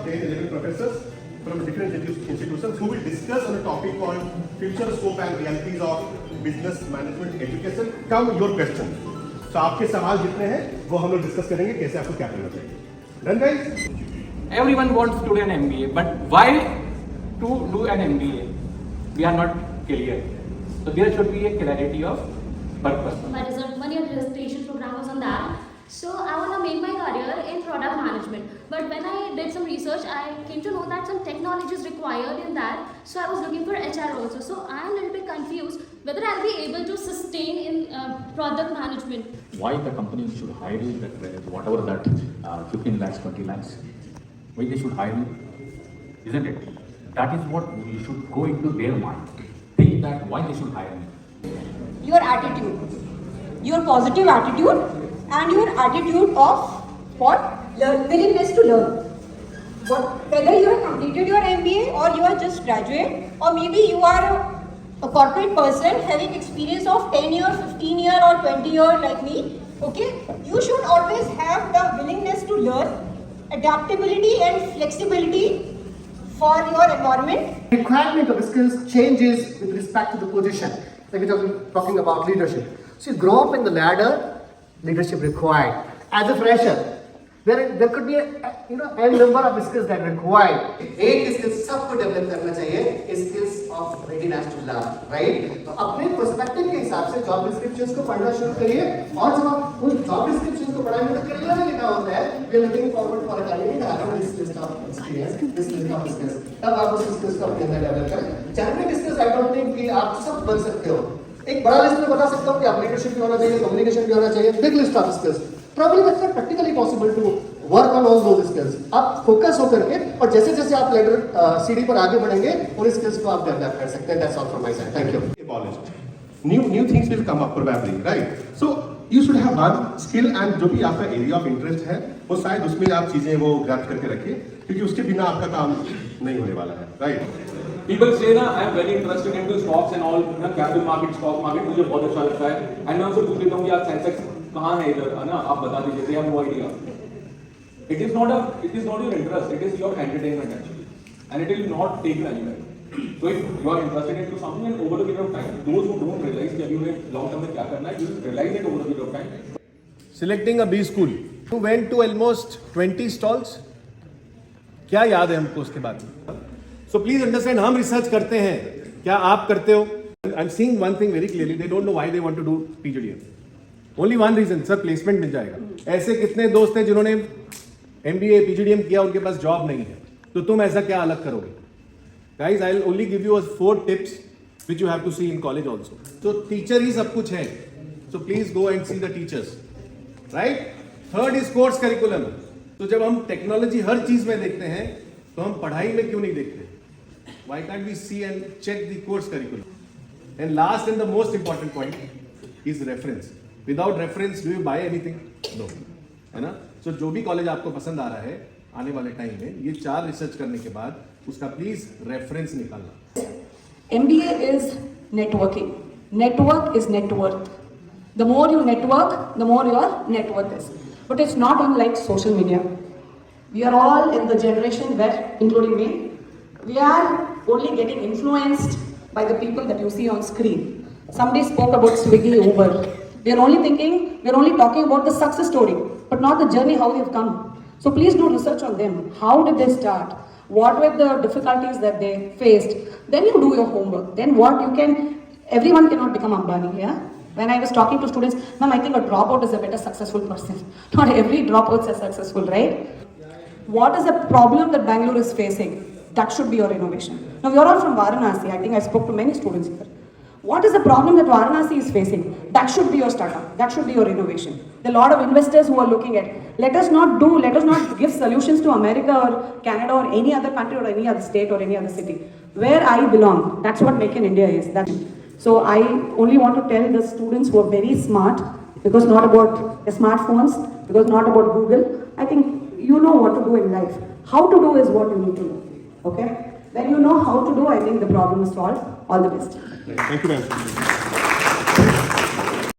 10, 11 professors from different institutions who will discuss on a topic called future scope and realities of business management education. Come your question. So आपके सवाल जितने हैं वो हम लोग discuss करेंगे कैसे आपको क्या करना चाहिए. Done guys? Everyone wants to do an MBA, but why to do an MBA? We are not clear. So there should be a clarity of purpose. My result, one year registration program was on that. So I want to make my career in product management. But when I did some research, I came to know that some technology is required in that. So I was looking for HR also. So I am a little bit confused whether I'll be able to sustain in product management. Why the company should hire you, that whatever that 15 lakhs, 20 lakhs, why they should hire you, isn't it? That is what you should go into their mind. Think that why they should hire you. Your attitude, your positive attitude, and your attitude of what? Willingness to learn. Whether you have completed your MBA or you are just graduate, or maybe you are a corporate person having experience of 10 year, 15 year or 20 year like me, okay? You should always have the willingness to learn, adaptability and flexibility for your environment. Requirement of skills changes with respect to the position. Like we're talking about leadership. So you grow up in the ladder, leadership required. As a fresher, there could be a number of skills that are required. एक skills सबको develop करना चाहिए, skills of readiness to learn, right? तो अपने perspective के हिसाब से job descriptions को पढ़ना शुरू करिए और जब आप उन job descriptions को पढ़ाएंगे तो career में लिखा होता है we are looking forward for a career having this list of experience, this list of skills. तब आप उस skills को अपने अंदर develop करें. Generic skills I don't think कि आप सब बन सकते हो. एक बड़ा लिस्ट में बता सकता हूँ कि आप लीडरशिप भी होना चाहिए, कम्युनिकेशन भी होना चाहिए, big list of skills. Probably that's not practically possible to work on all those skills. आप फोकस होकर के और जैसे जैसे आप लेडर सीढ़ी पर आगे बढ़ेंगे उन स्किल्स को आप डेवलप कर सकते हैं. That's all from my side. Thank you. Abolished. New things will come up probably, right? So you should have one skill and जो भी आपका area of interest है वो शायद उसमें आप चीजें वो ग्रैब करके रखिए क्योंकि उसके बिना आपका काम नहीं होने वाला है, right? People say ना I am very interested into stocks and all, ना capital market, stock market मुझे बहुत अच्छा लगता है. And मैं उनसे पूछ लेता हूँ कि आप सेंसेक्स कहाँ है इधर, है ना? आप बता दीजिए. They have no idea. It is not your interest. It is your entertainment actually, and it will not take you anywhere. So if you are interested into something, and over a period of time, those who don't realize कि अभी उन्हें long term में क्या करना है, you will realize it over a period of time. Selecting a B school. You went to almost 20 stalls. क्या याद है हमको उसके बाद में? So please understand, हम रिसर्च करते हैं, क्या आप करते हो? I'm seeing one thing very clearly. They don't know why they want to do PGDM. Only one reason, sir, placement मिल जाएगा. ऐसे कितने दोस्त हैं जिन्होंने MBA, PGDM किया, उनके पास जॉब नहीं है, तो तुम ऐसा क्या अलग करोगे? Guys, I'll only give you 4 tips which you have to see in college also. So teacher ही सब कुछ है. So please go and see the teachers, right? Third is course curriculum. तो जब हम टेक्नोलॉजी हर चीज में देखते हैं, तो हम पढ़ाई में क्यों नहीं देखते? Why can't we see and check the course curriculum? And last and the most important point is reference. Without reference, do you buy anything? No. है ना? So जो भी कॉलेज आपको पसंद आ रहा है आने वाले टाइम में, ये 4 रिसर्च करने के बाद उसका प्लीज रेफरेंस निकालना. MBA is networking. Network is net worth. The more you network, the more your net worth is. But it's not unlike social media. We are all in the generation where, including me, we are only getting influenced by the people that you see on screen. Somebody spoke about Swiggy, Uber. We are only talking about the success story, but not the journey how they've come. So please do research on them. How did they start? What were the difficulties that they faced? Then you do your homework. Then everyone cannot become Ambani, yeah? When I was talking to students, ma'am, I think a dropout is a better successful person. Not every dropout is successful, right? What is the problem that Bangalore is facing? That should be your innovation. Now, we are all from Varanasi. I think I spoke to many students here. What is the problem that Varanasi is facing? That should be your startup. That should be your innovation. There are a lot of investors who are looking at, let us not give solutions to America or Canada or any other country or any other state or any other city. Where I belong, that's what Make in India is. So I only want to tell the students who are very smart, because not about the smartphones, because not about Google. I think you know what to do in life. How to do is what you need to do. Okay? When you know how to do, I think the problem is solved. All the best. Thank you, ma'am.